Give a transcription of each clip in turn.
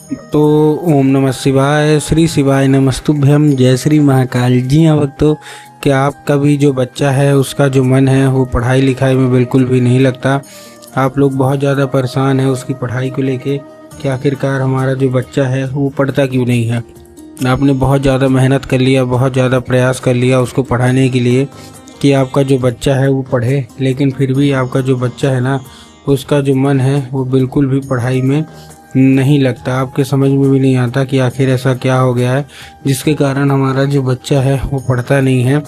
तो ओम नमः शिवाय, श्री शिवाय नमस्तुभ्यम, जय श्री महाकाल। जी हाँ भक्तों, क्या आपका भी जो बच्चा है उसका जो मन है वो पढ़ाई लिखाई में बिल्कुल भी नहीं लगता। आप लोग बहुत ज़्यादा परेशान हैं उसकी पढ़ाई को लेके कि आखिरकार हमारा जो बच्चा है वो पढ़ता क्यों नहीं है। आपने बहुत ज़्यादा मेहनत कर लिया, बहुत ज़्यादा प्रयास कर लिया उसको पढ़ाने के लिए कि आपका जो बच्चा है वो पढ़े, लेकिन फिर भी आपका जो बच्चा है ना उसका जो मन है वो बिल्कुल भी पढ़ाई में नहीं लगता। आपके समझ में भी नहीं आता कि आखिर ऐसा क्या हो गया है जिसके कारण हमारा जो बच्चा है वो पढ़ता नहीं है।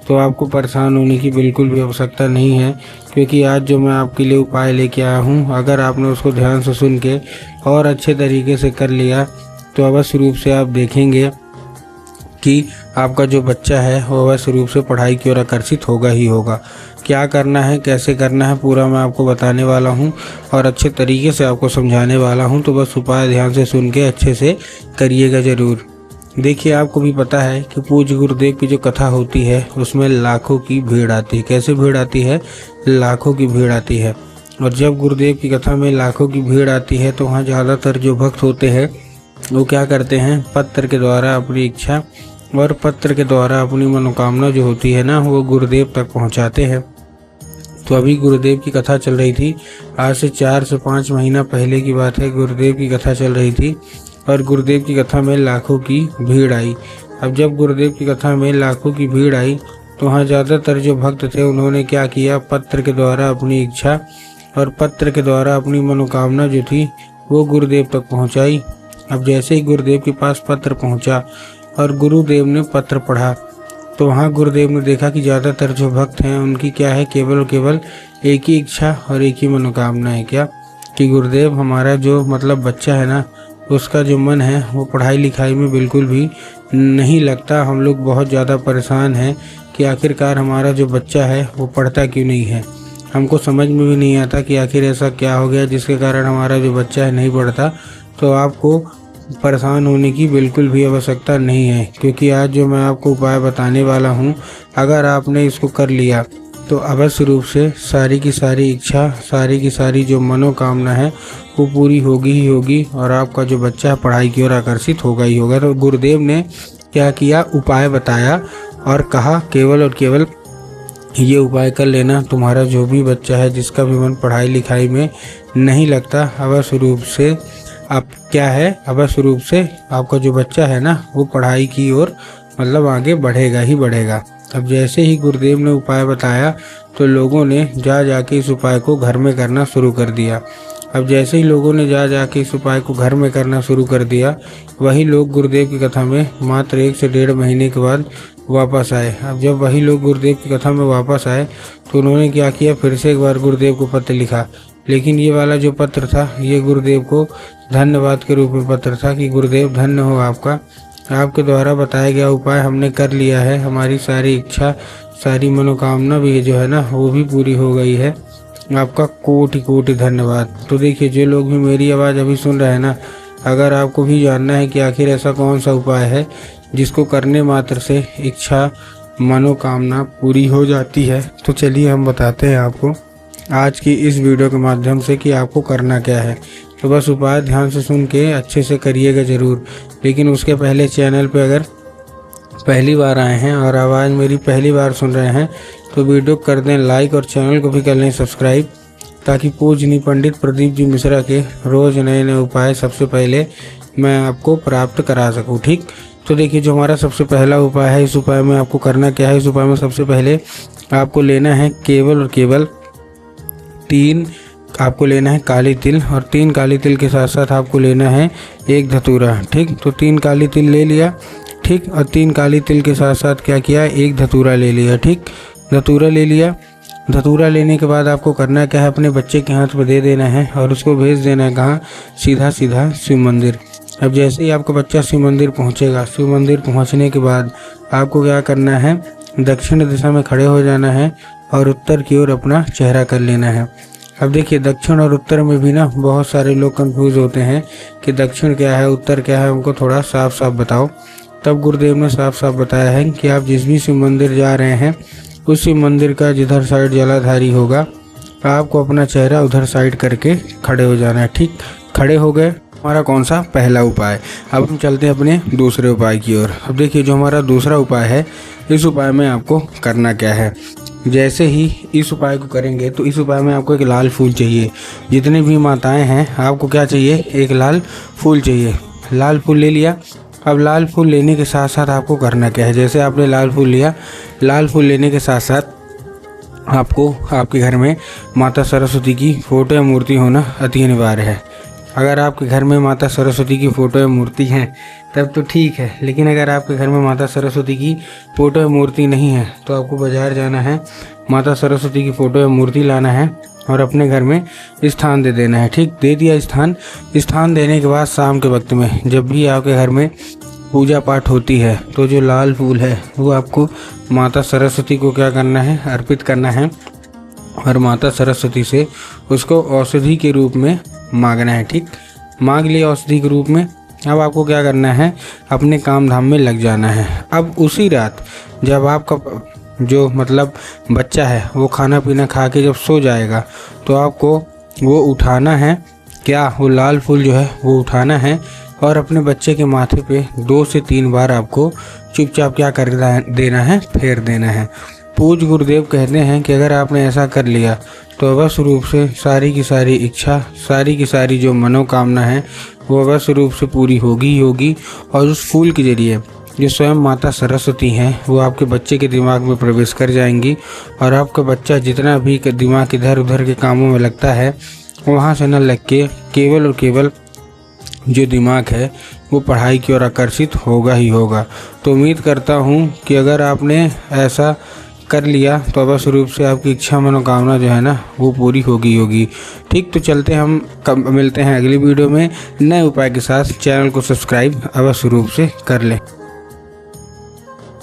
तो आपको परेशान होने की बिल्कुल भी आवश्यकता नहीं है, क्योंकि आज जो मैं आपके लिए उपाय लेके आया हूँ, अगर आपने उसको ध्यान से सुन के और अच्छे तरीके से कर लिया तो अवश्य रूप से आप देखेंगे कि आपका जो बच्चा है वो अवश्य रूप से पढ़ाई की ओर आकर्षित होगा ही होगा। क्या करना है, कैसे करना है, पूरा मैं आपको बताने वाला हूँ और अच्छे तरीके से आपको समझाने वाला हूँ। तो बस उपाय ध्यान से सुन के अच्छे से करिएगा ज़रूर। देखिए, आपको भी पता है कि पूज्य गुरुदेव की जो कथा होती है उसमें लाखों की भीड़ आती है। कैसे भीड़ आती है? लाखों की भीड़ आती है। और जब गुरुदेव की कथा में लाखों की भीड़ आती है तो वहाँ ज़्यादातर जो भक्त होते हैं वो क्या करते हैं, पत्र के द्वारा अपनी इच्छा और पत्र के द्वारा अपनी मनोकामना जो होती है ना वो गुरुदेव तक पहुंचाते हैं। तो अभी गुरुदेव की कथा चल रही थी, आज से 4 से 5 महीना पहले की बात है। गुरुदेव की कथा चल रही थी और गुरुदेव की कथा में लाखों की भीड़ आई। अब जब गुरुदेव की कथा में लाखों की भीड़ आई तो वहाँ ज़्यादातर जो भक्त थे उन्होंने क्या किया, पत्र के द्वारा अपनी इच्छा और पत्र के द्वारा अपनी मनोकामना जो थी वो गुरुदेव तक पहुँचाई। अब जैसे ही गुरुदेव के पास पत्र पहुँचा और गुरुदेव ने पत्र पढ़ा तो वहाँ गुरुदेव ने देखा कि ज़्यादातर जो भक्त हैं उनकी क्या है, केवल और केवल एक ही इच्छा और एक ही मनोकामना है, क्या कि गुरुदेव हमारा जो बच्चा है ना उसका जो मन है वो पढ़ाई लिखाई में बिल्कुल भी नहीं लगता। हम लोग बहुत ज़्यादा परेशान हैं कि आखिरकार हमारा जो बच्चा है वो पढ़ता क्यों नहीं है। हमको समझ में भी नहीं आता कि आखिर ऐसा क्या हो गया जिसके कारण हमारा जो बच्चा है नहीं पढ़ता। तो आपको परेशान होने की बिल्कुल भी आवश्यकता नहीं है, क्योंकि आज जो मैं आपको उपाय बताने वाला हूँ, अगर आपने इसको कर लिया तो अवश्य रूप से सारी की सारी इच्छा, सारी की सारी जो मनोकामना है वो पूरी होगी ही होगी और आपका जो बच्चा पढ़ाई की ओर आकर्षित होगा ही होगा। तो गुरुदेव ने क्या किया, उपाय बताया और कहा केवल और केवल ये उपाय कर लेना, तुम्हारा जो भी बच्चा है जिसका भी मन पढ़ाई लिखाई में नहीं लगता, अवश्य रूप से आप क्या है, अवश्य रूप से आपका जो बच्चा है ना वो पढ़ाई की ओर आगे बढ़ेगा ही बढ़ेगा। अब जैसे ही गुरुदेव ने उपाय बताया तो लोगों ने जाके इस उपाय को घर में करना शुरू कर दिया। अब जैसे ही लोगों ने जाके इस उपाय को घर में करना शुरू कर दिया, वही लोग गुरुदेव की कथा में मात्र 1 से 1.5 महीने के बाद वापस आए। अब जब वही लोग गुरुदेव की कथा में वापस आए तो उन्होंने क्या किया, फिर से एक बार गुरुदेव को पत्र लिखा। लेकिन ये वाला जो पत्र था ये गुरुदेव को धन्यवाद के रूप में पत्र था कि गुरुदेव धन्य हो आपका, आपके द्वारा बताया गया उपाय हमने कर लिया है, हमारी सारी इच्छा सारी मनोकामना भी जो है ना वो भी पूरी हो गई है, आपका कोटि कोटि धन्यवाद। तो देखिए, जो लोग भी मेरी आवाज़ अभी सुन रहे हैं ना, अगर आपको भी जानना है कि आखिर ऐसा कौन सा उपाय है जिसको करने मात्र से इच्छा मनोकामना पूरी हो जाती है, तो चलिए हम बताते हैं आपको आज की इस वीडियो के माध्यम से कि आपको करना क्या है। तो बस उपाय ध्यान से सुन के अच्छे से करिएगा ज़रूर। लेकिन उसके पहले चैनल पे अगर पहली बार आए हैं और आवाज़ मेरी पहली बार सुन रहे हैं तो वीडियो कर दें लाइक और चैनल को भी कर लें सब्सक्राइब, ताकि पूजनीय पंडित प्रदीप जी मिश्रा के रोज़ नए नए उपाय सबसे पहले मैं आपको प्राप्त करा सकूँ। ठीक, तो देखिए, जो हमारा सबसे पहला उपाय है, इस उपाय में आपको करना क्या है। इस उपाय में सबसे पहले आपको लेना है केवल और केवल 3 आपको लेना है काली तिल, और 3 काली तिल के साथ साथ आपको लेना है 1 धतूरा। ठीक, तो 3 काली तिल ले लिया। ठीक, और 3 काली तिल के साथ साथ क्या किया, 1 धतूरा ले लिया। ठीक, धतूरा ले लिया। धतूरा लेने के बाद आपको करना क्या है, अपने बच्चे के हाथ में दे देना है और उसको भेज देना है कहाँ, सीधा सीधा शिव मंदिर। अब जैसे ही आपका बच्चा शिव मंदिर पहुँचेगा, शिव मंदिर पहुँचने के बाद आपको क्या करना है, दक्षिण दिशा में खड़े हो जाना है और उत्तर की ओर अपना चेहरा कर लेना है। अब देखिए, दक्षिण और उत्तर में भी ना बहुत सारे लोग कंफ्यूज होते हैं कि दक्षिण क्या है उत्तर क्या है, उनको थोड़ा साफ साफ बताओ। तब गुरुदेव ने साफ साफ बताया है कि आप जिस भी शिव मंदिर जा रहे हैं उस शिव मंदिर का जिधर साइड जलाधारी होगा आपको अपना चेहरा उधर साइड करके खड़े हो जाना है। ठीक, खड़े हो गए। हमारा कौन सा पहला उपाय। अब हम चलते हैं अपने दूसरे उपाय की ओर। अब देखिए जो हमारा दूसरा उपाय है, इस उपाय में आपको करना क्या है। जैसे ही इस उपाय को करेंगे तो इस उपाय में आपको एक लाल फूल चाहिए। जितनी भी माताएं हैं आपको क्या चाहिए, एक लाल फूल चाहिए। लाल फूल ले लिया। अब लाल फूल लेने के साथ साथ आपको करना क्या है। जैसे आपने लाल फूल लिया, लाल फूल लेने के साथ साथ आपको आपके घर में माता सरस्वती की फ़ोटो या मूर्ति होना अति अनिवार्य है। अगर आपके घर में माता सरस्वती की फ़ोटो या मूर्ति है तब तो ठीक है, लेकिन अगर आपके घर में माता सरस्वती की फ़ोटो या मूर्ति नहीं है तो आपको बाज़ार जाना है, माता सरस्वती की फ़ोटो या मूर्ति लाना है और अपने घर में स्थान दे देना है। ठीक, दे दिया स्थान देने के बाद शाम के वक्त में जब भी आपके घर में पूजा पाठ होती है तो जो लाल फूल है वो आपको माता सरस्वती को क्या करना है, अर्पित करना है और माता सरस्वती से उसको औषधि के रूप में मांगना है। ठीक, मांग लिया औषधि के रूप में। अब आपको क्या करना है, अपने काम धाम में लग जाना है। अब उसी रात जब आपका जो मतलब बच्चा है वो खाना पीना खा के जब सो जाएगा तो आपको वो उठाना है, क्या वो लाल फूल जो है वो उठाना है और अपने बच्चे के माथे पे 2 से 3 बार आपको चुपचाप क्या कर देना है, फेर देना है। पूज्य गुरुदेव कहते हैं कि अगर आपने ऐसा कर लिया तो अवश्य रूप से सारी की सारी इच्छा, सारी की सारी जो मनोकामना है वो अवश्य रूप से पूरी होगी ही होगी। और उस फूल के जरिए जो स्वयं माता सरस्वती हैं वो आपके बच्चे के दिमाग में प्रवेश कर जाएंगी और आपका बच्चा जितना भी दिमाग इधर उधर के कामों में लगता है वहाँ से न लग के केवल और केवल जो दिमाग है वो पढ़ाई की ओर आकर्षित होगा ही होगा। तो उम्मीद करता हूँ कि अगर आपने ऐसा कर लिया तो अवश्य रूप से आपकी इच्छा मनोकामना जो है ना वो पूरी होगी। ठीक, तो चलते हम मिलते हैं अगली वीडियो में नए उपाय के साथ। चैनल को सब्सक्राइब अवश्य रूप से कर लें।